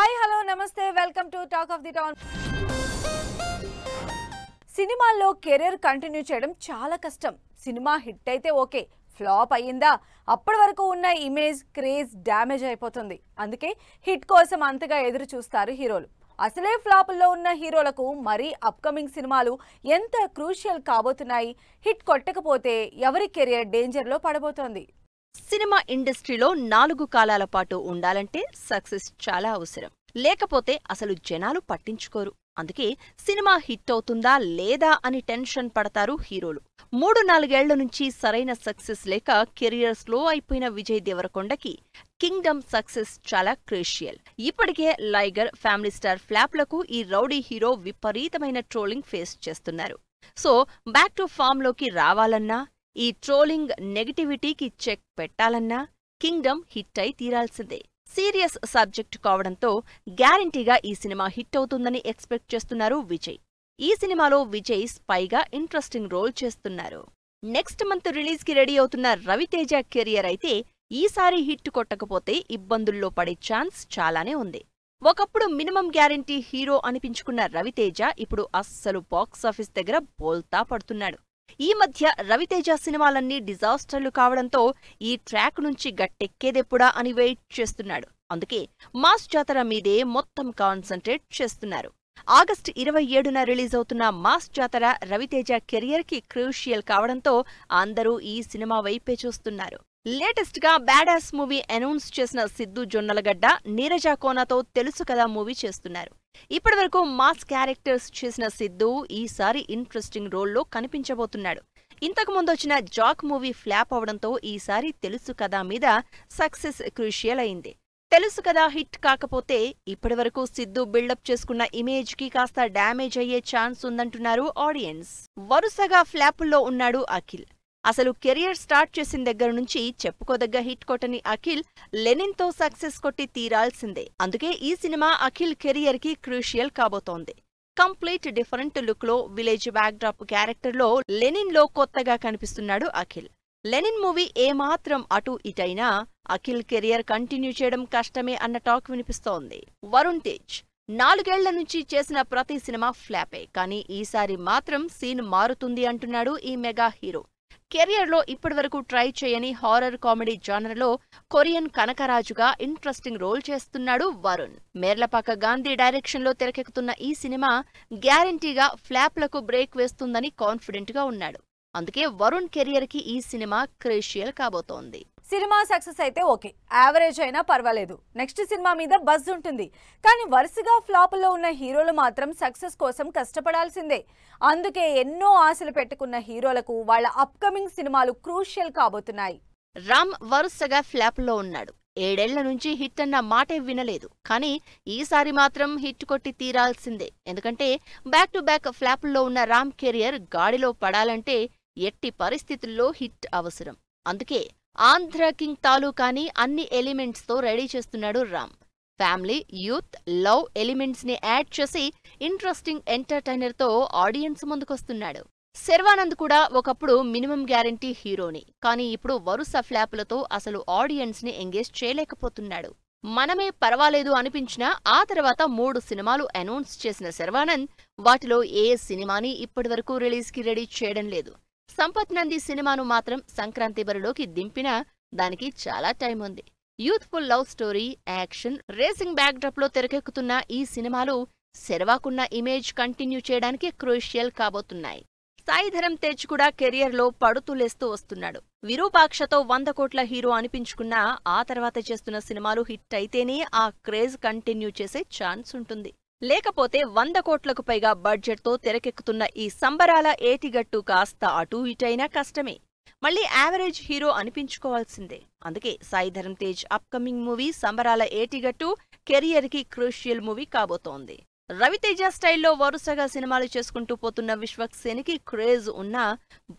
Hi hello నమస్తే welcome to talk of the town. సినిమాల్లో career continue చేయడం చాలా కష్టం. సినిమా హిట్ అయితే ఓకే, ఫ్లాప్ అయ్యిందా అప్పటి వరకు ఉన్న ఇమేజ్ క్రేజ్ డ్యామేజ్ అయిపోతుంది. అందుకే హిట్ కోసం అంతగా ఎదురు చూస్తారు హీరోలు. అసలే ఫ్లాపుల్లో ఉన్న హీరోలకు మరీ అప్కమింగ్ సినిమాలు ఎంత క్రూషియల్ కాబోతున్నాయి. హిట్ కొట్టకపోతే ఎవరి కెరీర్ డేంజర్లో పడబోతోంది. సినిమా ఇండస్ట్రీలో 4 కాలాల పాటు ఉండాలంటే సక్సెస్ చాలా అవసరం. లేకపోతే అసలు జనాలు పట్టించుకోరు. అందుకే సినిమా హిట్ అవుతుందా లేదా అని టెన్షన్ పడతారు హీరోలు. 3-4 నుంచి సరైన సక్సెస్ లేక కెరియర్ స్లో అయిపోయిన విజయ్ దేవరకొండకి కింగ్డమ్ సక్సెస్ చాలా క్రూషియల్. ఇప్పటికే లైగర్, ఫ్యామిలీ స్టార్ ఫ్లాప్లకు ఈ రౌడీ హీరో విపరీతమైన ట్రోలింగ్ ఫేస్ చేస్తున్నారు. సో బ్యాక్ టు ఫామ్ లోకి రావాలన్నా, ఈ ట్రోలింగ్ నెగటివిటీకి చెక్ పెట్టాలన్నా కింగ్డమ్ హిట్ అయి తీరాల్సిందే. సీరియస్ సబ్జెక్ట్ కావడంతో గ్యారంటీగా ఈ సినిమా హిట్ అవుతుందని ఎక్స్పెక్ట్ చేస్తున్నారు విజయ్. ఈ సినిమాలో విజయ్ స్పైగా ఇంట్రెస్టింగ్ రోల్ చేస్తున్నారు. నెక్స్ట్ మంత్ రిలీజ్ కి రెడీ అవుతున్న రవితేజ కెరియర్ అయితే ఈసారి హిట్ కొట్టకపోతే ఇబ్బందుల్లో పడే ఛాన్స్ చాలానే ఉంది. ఒకప్పుడు మినిమం గ్యారంటీ హీరో అనిపించుకున్న రవితేజ ఇప్పుడు అస్సలు బాక్సాఫీస్ దగ్గర బోల్తా పడుతున్నాడు. ఈ మధ్య రవితేజ సినిమాలన్నీ డిజాస్టర్లు కావడంతో ఈ ట్రాక్ నుంచి గట్టెక్కేదెప్పుడా అని వెయిట్ చేస్తున్నాడు. అందుకే మాస్ జాతర మీదే మొత్తం కాన్సంట్రేట్ చేస్తున్నారు. ఆగస్టు 27న రిలీజ్ అవుతున్న మాస్ జాతర రవితేజ కెరియర్ కి క్రూషియల్ కావడంతో అందరూ ఈ సినిమా వైపే చూస్తున్నారు. లేటెస్ట్ గా బ్యాడాస్ మూవీ అనౌన్స్ చేసిన సిద్ధు జొన్నలగడ్డ, నీరజ కోనాతో తెలుసు కదా మూవీ చేస్తున్నారు. ఇప్పటివరకు మాస్ క్యారెక్టర్స్ చేసిన సిద్ధు ఈసారి ఇంట్రెస్టింగ్ రోల్లో కనిపించబోతున్నాడు. ఇంతకు ముందొచ్చిన జాక్ మూవీ ఫ్లాప్ అవడంతో ఈసారి తెలుసు కదా మీద సక్సెస్ క్రూషియల్ అయింది. తెలుసు కదా హిట్ కాకపోతే ఇప్పటివరకు సిద్ధు బిల్డప్ చేసుకున్న ఇమేజ్ కి కాస్త డ్యామేజ్ అయ్యే ఛాన్స్ ఉందంటున్నారు ఆడియన్స్. వరుసగా ఫ్లాపుల్లో ఉన్నాడు అఖిల్. అసలు కెరియర్ స్టార్ట్ చేసిన దగ్గర నుంచి చెప్పుకోదగ్గ హిట్ కొట్టని అఖిల్ లెనిన్ తో సక్సెస్ కొట్టి తీరాల్సిందే. అందుకే ఈ సినిమా అఖిల్ కెరియర్ కి క్రూషియల్ కాబోతోంది. కంప్లీట్ డిఫరెంట్ లుక్ లో విలేజ్ బ్యాక్డ్రాప్ క్యారెక్టర్ లో లెనిన్ లో కొత్తగా కనిపిస్తున్నాడు అఖిల్. లెనిన్ మూవీ ఏమాత్రం అటు ఇటైనా అఖిల్ కెరియర్ కంటిన్యూ చేయడం కష్టమే అన్న టాక్ వినిపిస్తోంది. వరుణ్ తేజ్ 4 ఏళ్ల నుంచి చేసిన ప్రతి సినిమా ఫ్లాపే, కానీ ఈసారి మాత్రం సీన్ మారుతుంది అంటున్నాడు ఈ మెగా హీరో. కెరియర్లో ఇప్పటివరకు ట్రై చేయని హారర్ కామెడీ జానర్లో కొరియన్ కనకరాజుగా ఇంట్రెస్టింగ్ రోల్ చేస్తున్నాడు వరుణ్. మేర్లపాక గాంధీ డైరెక్షన్లో తెరకెక్కుతున్న ఈ సినిమా గ్యారంటీగా ఫ్లాప్లకు బ్రేక్ వేస్తుందని కాన్ఫిడెంట్ గా ఉన్నాడు. అందుకే వరుణ్ కెరియర్ కి ఈ సినిమా క్రూషియల్ కాబోతోంది. సినిమా సక్సెస్ అయితే ఓకే, యావరేజ్ అయినా పర్వాలేదు. నెక్స్ట్ సినిమా మీద బజ్ ఉంటుంది. కానీ వరుసగా ఫ్లాపుల్లో ఉన్న హీరోలు మాత్రం సక్సెస్ కోసం కష్టపడాల్సిందే. అందుకే ఎన్నో ఆశలు పెట్టుకున్న హీరోలకు వాళ్ళ అప్కమింగ్ సినిమాలు క్రూషియల్ కాబోతున్నాయి. రామ్ వరుసగా ఫ్లాపుల్లో ఉన్నాడు. 7 ఏళ్ల నుంచి హిట్ అన్న మాటే వినలేదు. కానీ ఈసారి మాత్రం హిట్ కొట్టి తీరాల్సిందే. ఎందుకంటే బ్యాక్ టు బ్యాక్ ఫ్లాపుల్లో ఉన్న రామ్ కెరియర్ గాడిలో పడాలంటే ఎట్టి పరిస్థితుల్లో హిట్ అవసరం. అందుకే ఆంధ్ర కింగ్ తాలూకాని అన్ని ఎలిమెంట్స్ తో రెడీ చేస్తున్నాడు Ram. Family, youth, love elements ని యాడ్ చేసి ఇంట్రెస్టింగ్ ఎంటర్టైనర్ తో ఆడియన్స్ ముందుకొస్తున్నాడు. శర్వానంద్ కూడా ఒకప్పుడు మినిమం గ్యారంటీ హీరోని, కానీ ఇప్పుడు వరుస ఫ్లాపులతో అసలు ఆడియన్స్ ని ఎంగేజ్ చేయలేకపోతున్నాడు. మనమే పర్వాలేదు అనిపించినా ఆ తర్వాత 3 సినిమాలు అనౌన్స్ చేసిన శర్వానంద్ వాటిలో ఏ సినిమాని ఇప్పటివరకు రిలీజ్ కి రెడీ చేయడం లేదు. సంపత్ నంది సినిమాను మాత్రం సంక్రాంతి బరిలోకి దింపినా దానికి చాలా టైం ఉంది. Youthful love story, action, racing backdrop లో తెరకెక్కుతున్న ఈ సినిమాలు శర్వాకున్న ఇమేజ్ కంటిన్యూ చేయడానికి క్రూషియల్ కాబోతున్నాయి. సాయిధరం తేజ్ కూడా కెరియర్ లో పడుతూలేస్తూ వస్తున్నాడు. విరూపాక్షతో 100 కోట్ల హీరో అనిపించుకున్నా ఆ తర్వాత చేస్తున్న సినిమాలు హిట్ అయితేనే ఆ క్రేజ్ కంటిన్యూ చేసే ఛాన్స్ ఉంటుంది. లేకపోతే 100 కోట్లకు పైగా బడ్జెట్ తో తెరకెక్కుతున్న ఈ సంబరాల ఏటిగట్టు కాస్త అటూ ఇటైనా కష్టమే. మళ్లీ యావరేజ్ హీరో అనిపించుకోవాల్సిందే. అందుకే సాయిధరం తేజ్ అప్కమింగ్ మూవీ సంబరాల ఏటిగట్టు కెరియర్ కి క్రూషియల్ మూవీ కాబోతోంది. రవితేజ స్టైల్లో వరుసగా సినిమాలు చేసుకుంటూ పోతున్న విశ్వక్ సేన్కి క్రేజ్ ఉన్నా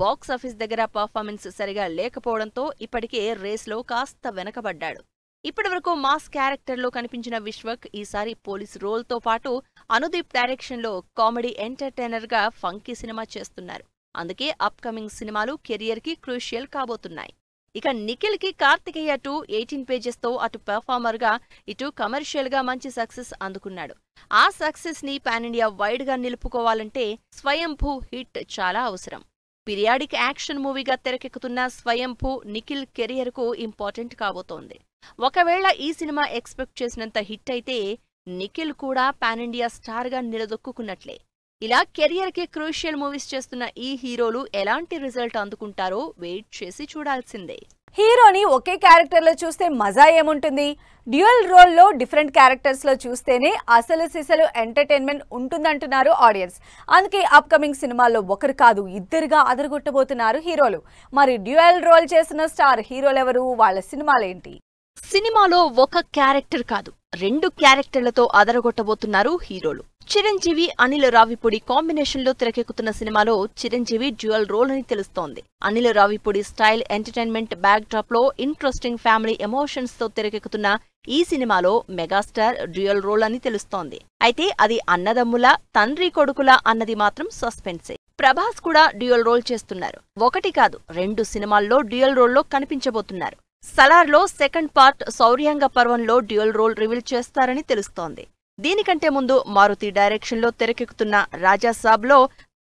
బాక్సాఫీస్ దగ్గర పర్ఫార్మెన్స్ సరిగా లేకపోవడంతో ఇప్పటికే రేస్లో కాస్త వెనకబడ్డాడు. ఇప్పటివరకు మాస్ క్యారెక్టర్లో కనిపించిన విశ్వక్ ఈసారి పోలీస్ రోల్తో పాటు అనుదీప్ డైరెక్షన్లో కామెడీ ఎంటర్టైనర్గా ఫంకీ సినిమా చేస్తున్నారు. అందుకే అప్కమింగ్ సినిమాలు కెరియర్కి క్రూషియల్ కాబోతున్నాయి. ఇక నిఖిల్ కి కార్తికేయ 2 18 పేజెస్ తో అటు పెర్ఫార్మర్ గా ఇటు కమర్షియల్ గా మంచి సక్సెస్ అందుకున్నాడు. ఆ సక్సెస్ ని పాన్ ఇండియా వైడ్ గా నిలుపుకోవాలంటే స్వయంభూ హిట్ చాలా అవసరం. పీరియాడిక్ యాక్షన్ మూవీగా తెరకెక్కుతున్న స్వయంభూ నిఖిల్ కెరియర్ కు ఇంపార్టెంట్ కాబోతోంది. ఒకవేళ ఈ సినిమా ఎక్స్పెక్ట్ చేసినంత హిట్ అయితే నిఖిల్ కూడా పాన్ ఇండియా స్టార్ గా నిలదొక్కున్నట్లే. ఇలా కెరియర్ కి క్రూషియల్ మూవీస్ చేస్తున్న ఈ హీరోలు ఎలాంటి రిజల్ట్ అందుకుంటారో వెయిట్ చేసి చూడాల్సిందే. హీరోని ఒకే క్యారెక్టర్ లో చూస్తే మజా ఏముంటుంది? డ్యూయల్ రోల్ లో డిఫరెంట్ క్యారెక్టర్స్ లో చూస్తేనే అసలు సిసలు ఎంటర్టైన్మెంట్ ఉంటుందంటున్నారు ఆడియన్స్. అందుకే అప్కమింగ్ సినిమాల్లో ఒకరు కాదు ఇద్దరుగా అదరగొట్టబోతున్నారు హీరోలు. మరి డ్యూయల్ రోల్ చేసిన స్టార్ హీరోలెవరు? వాళ్ళ సినిమాలేంటి? సినిమాలో ఒక క్యారెక్టర్ కాదు 2 క్యారెక్టర్లతో అదరగొట్టబోతున్నారు హీరోలు. చిరంజీవి అనిల్ రావిపూడి కాంబినేషన్ లో తెరకెక్కుతున్న సినిమాలో చిరంజీవి డ్యూయల్ రోల్ అని తెలుస్తోంది. Anil Ravipudi style entertainment back drop లో ఇంట్రెస్టింగ్ ఫ్యామిలీ ఎమోషన్స్ తో తెరకెక్కుతున్న ఈ సినిమాలో మెగాస్టార్ డ్యూయల్ రోల్ అని తెలుస్తోంది. అయితే అది అన్నదమ్ముల తండ్రి కొడుకుల అన్నది మాత్రం సస్పెన్సే. ప్రభాస్ కూడా డ్యూయల్ రోల్ చేస్తున్నారు. 1 కాదు 2 సినిమాల్లో డ్యూయల్ రోల్లో కనిపించబోతున్నారు. సలార్లో సెకండ్ పార్ట్ శౌర్యాంగ పర్వంలో డ్యూయల్ రోల్ రివీల్ చేస్తారని తెలుస్తోంది. దీనికంటే ముందు మారుతి డైరెక్షన్ లో తెరకెక్కుతున్న రాజాసాబ్ లో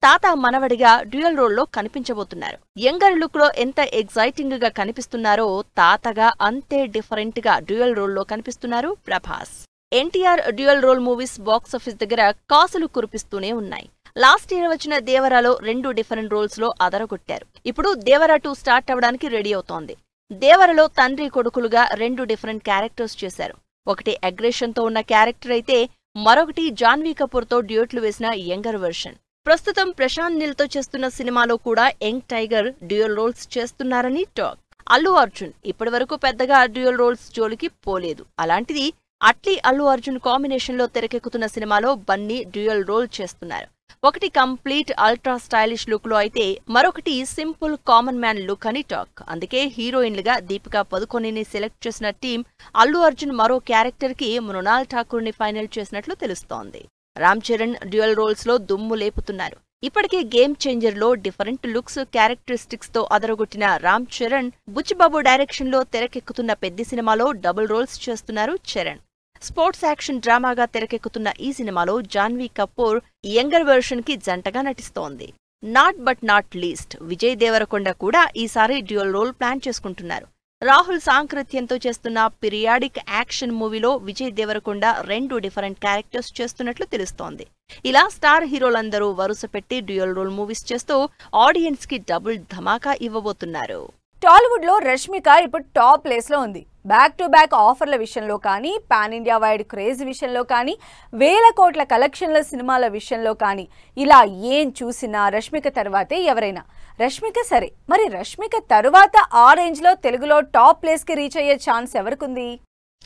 తాత మనవడిగా డ్యూయల్ రోల్లో కనిపించబోతున్నారు. యంగర్ లుక్ లో ఎంత ఎగ్జైటింగ్ గా కనిపిస్తున్నారో తాతగా అంతే డిఫరెంట్ గా డ్యూయల్ రోల్లో కనిపిస్తున్నారు Prabhas. NTR dual role movies box office దగ్గర కాసులు కురిపిస్తూనే ఉన్నాయి. లాస్ట్ ఇయర్ వచ్చిన దేవరాలో 2 డిఫరెంట్ రోల్స్ లో అదరగొట్టారు. ఇప్పుడు దేవరా 2 స్టార్ట్ అవడానికి రెడీ అవుతోంది. దేవరలో తండ్రి కొడుకులుగా 2 డిఫరెంట్ క్యారెక్టర్స్ చేశారు. ఒకటి అగ్రెషన్ తో ఉన్న క్యారెక్టర్ అయితే మరొకటి జాన్వీ కపూర్ తో డ్యూయట్లు వేసిన యంగర్ వెర్షన్. ప్రస్తుతం ప్రశాంత్ నీల్ తో చేస్తున్న సినిమాలో కూడా యంగ్ టైగర్ డ్యూయల్ రోల్స్ చేస్తున్నారని టాక్. అల్లు అర్జున్ ఇప్పటివరకు పెద్దగా డ్యూయల్ రోల్స్ జోలికి పోలేదు. అలాంటిది అట్లీ అల్లు అర్జున్ కాంబినేషన్ లో తెరకెక్కుతున్న సినిమాలో బన్నీ డ్యూయల్ రోల్ చేస్తున్నారు. ఒకటి కంప్లీట్ అల్ట్రా స్టైలిష్ లుక్ లో అయితే మరొకటి సింపుల్ కామన్ మ్యాన్ లుక్ అని టాక్. అందుకే హీరోయిన్లుగా దీపికా పదుకొనెని సెలెక్ట్ చేసిన టీం అల్లు అర్జున్ మరో క్యారెక్టర్ కి మృణాల్ ఠాకూర్ ని ఫైనల్ చేసినట్లు తెలుస్తోంది. రామ్ చరణ్ డ్యూయల్ రోల్స్ లో దుమ్ము లేపుతున్నారు. ఇప్పటికే గేమ్ చేంజర్ లో డిఫరెంట్ లుక్స్ క్యారెక్టరిస్టిక్స్ తో అదరగొట్టిన రామ్ చరణ్ బుచ్చిబాబు డైరెక్షన్ లో తెరకెక్కుతున్న పెద్ద సినిమాలో డబుల్ రోల్స్ చేస్తున్నారు చరణ్. స్పోర్ట్స్ యాక్షన్ డ్రామాగా తెరకెక్కుతున్న ఈ సినిమాలో జాన్వీ కపూర్ యంగర్ వెర్షన్ కి జంటగా నటిస్తోంది. Not but not least Vijay Deverakonda కూడా ఈసారి డ్యూయల్ రోల్ ప్లాన్ చేసుకుంటున్నారు. రాహుల్ సాంకృత్యంతో చేస్తున్న పీరియాడిక్ యాక్షన్ మూవీలో విజయ్ దేవరకొండ 2 డిఫరెంట్ క్యారెక్టర్స్ చేస్తున్నట్లు తెలుస్తోంది. ఇలా స్టార్ హీరోలందరూ వరుస పెట్టి డ్యూయల్ రోల్ మూవీస్ చేస్తూ ఆడియన్స్ కి డబుల్ ధమాకా ఇవ్వబోతున్నారు. టాలీవుడ్ లో రష్మిక ఇప్పుడు టాప్ ప్లేస్ లో ఉంది. బ్యాక్ టు బ్యాక్ ఆఫర్ల విషయంలో కానీ, పాన్ ఇండియా వైడ్ క్రేజ్ విషయంలో కానీ, వేల కోట్ల కలెక్షన్ల సినిమాల విషయంలో కానీ ఇలా ఏం చూసినా రష్మిక తర్వాతే ఎవరైనా. రష్మిక సరే, మరి రష్మిక తరువాత ఆ రేంజ్ లో తెలుగులో టాప్ ప్లేస్ కి రీచ్ అయ్యే ఛాన్స్ ఎవరికుంది?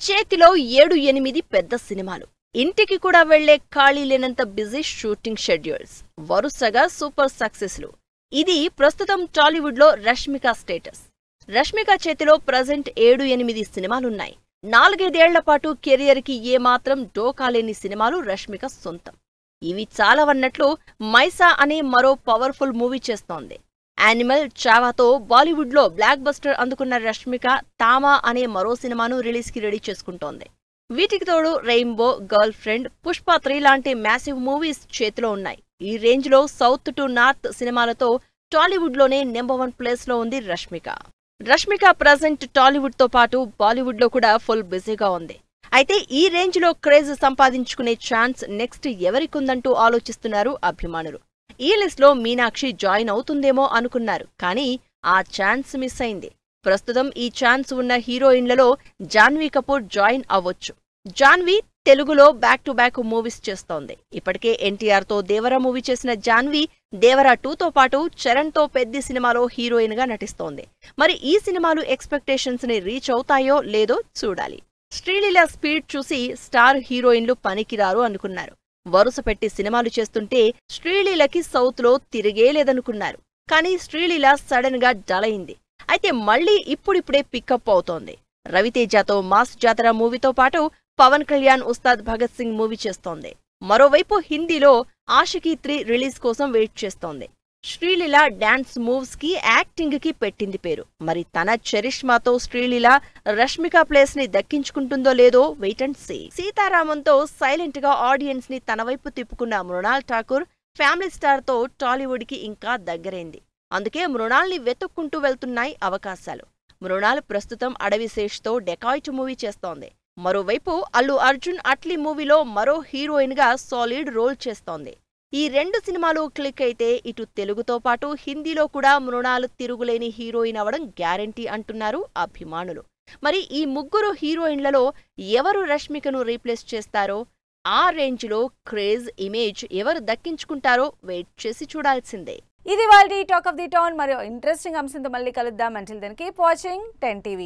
చేతిలో 7-8 పెద్ద సినిమాలు, ఇంటికి కూడా వెళ్లే ఖాళీ లేనంత బిజీ షూటింగ్ షెడ్యూల్స్, వరుసగా సూపర్ సక్సెస్లు. ఇది ప్రస్తుతం టాలీవుడ్ లో రష్మిక స్టేటస్. రష్మిక చేతిలో ప్రజెంట్ 7-8 సినిమాలున్నాయి. 4-5 ఏళ్ల పాటు కెరియర్ కి ఏమాత్రం డోకాలేని సినిమాలు రష్మిక సొంతం. ఇవి చాలవన్నట్లు మైసా అనే మరో పవర్ఫుల్ మూవీ చేస్తోంది. యానిమల్, చావాతో బాలీవుడ్ లో బ్లాక్ బస్టర్ అందుకున్న రష్మిక తామా అనే మరో సినిమాను రిలీజ్ కి రెడీ చేసుకుంటోంది. వీటికి తోడు రెయిన్బో, గర్ల్ ఫ్రెండ్, పుష్ప 3 లాంటి మ్యాసివ్ మూవీస్ చేతిలో ఉన్నాయి. ఈ రేంజ్ లో సౌత్ టు నార్త్ సినిమాలతో టాలీవుడ్ లోనే నెంబర్ 1 ప్లేస్ లో ఉంది రష్మిక. రష్మిక ప్రజెంట్ టాలీవుడ్ తో పాటు బాలీవుడ్ లో కూడా ఫుల్ బిజీగా ఉంది. అయితే ఈ రేంజ్ లో క్రేజ్ సంపాదించుకునే ఛాన్స్ నెక్స్ట్ ఎవరికుందంటూ ఆలోచిస్తున్నారు అభిమానులు. ఈ లిస్ట్ లో మీనాక్షి జాయిన్ అవుతుందేమో అనుకున్నారు, కానీ ఆ ఛాన్స్ మిస్ అయింది. ప్రస్తుతం ఈ ఛాన్స్ ఉన్న హీరోయిన్లలో జాన్వీ కపూర్ జాయిన్ అవ్వొచ్చు. జాన్వీ తెలుగులో బ్యాక్ టు బ్యాక్ మూవీస్ చేస్తోంది. ఇప్పటికే ఎన్టీఆర్ తో దేవరా మూవీ చేసిన జాన్వీ దేవరా 2తో పాటు చరణ్ తో పెద్ద సినిమాలో హీరోయిన్ గా నటిస్తోంది. మరి ఈ సినిమాలు ఎక్స్పెక్టేషన్స్ ని రీచ్ అవుతాయో లేదో చూడాలి. శ్రీలీల స్పీడ్ చూసి స్టార్ హీరోయిన్లు పనికిరారు అనుకున్నారు. వరుస పెట్టి సినిమాలు చేస్తుంటే శ్రీలీలకి సౌత్ లో తిరిగేలేదనుకున్నారు. కానీ శ్రీలీల సడన్ గా డల్ అయింది. అయితే మళ్లీ ఇప్పుడిప్పుడే పికప్ అవుతోంది. రవితేజతో మాస్ జాతర మూవీతో పాటు పవన్ కళ్యాణ్ ఉస్తాద్ భగత్ సింగ్ మూవీ చేస్తోంది. మరోవైపు హిందీలో ఆషికీ 3 రిలీజ్ కోసం వెయిట్ చేస్తోంది. శ్రీలీల డాన్స్ మూవ్స్ కి యాక్టింగ్ కి పెట్టింది పేరు. మరి తన చరిష్మాతో శ్రీలీల రష్మిక ప్లేస్ ని దక్కించుకుంటుందో లేదో వెయిట్ అండ్ సీ. సీతారామంతో సైలెంట్ గా ఆడియన్స్ ని తన వైపు తిప్పుకున్న మృణాల్ ఠాకూర్ ఫ్యామిలీ స్టార్ తో టాలీవుడ్ కి ఇంకా దగ్గరైంది. అందుకే మృణాల్ ని వెతుక్కుంటూ వెళ్తున్నాయి అవకాశాలు. మృణాల్ ప్రస్తుతం అడవిశేష్ తో డెకాయిట్ మూవీ చేస్తోంది. మరోవైపు అల్లు అర్జున్ అట్లీ మూవీలో మరో హీరోయిన్ గా సాలిడ్ రోల్ చేస్తోంది. ఈ 2 సినిమాలు క్లిక్ అయితే ఇటు తెలుగుతో పాటు హిందీలో కూడా మృణాల్ తిరుగులేని హీరోయిన్ అవడం గ్యారంటీ అంటున్నారు అభిమానులు. మరి ఈ ముగ్గురు హీరోయిన్లలో ఎవరు రష్మికను రీప్లేస్ చేస్తారో, ఆ రేంజ్లో క్రేజ్ ఇమేజ్ ఎవరు దక్కించుకుంటారో వెయిట్ చేసి చూడాల్సిందే. ఇది వాళ్ళ టాక్ ఆఫ్ ది టౌన్. మరియు ఇంట్రెస్టింగ్ అంశంతో మళ్ళీ కలుద్దాం. Until then keep watching 10 TV.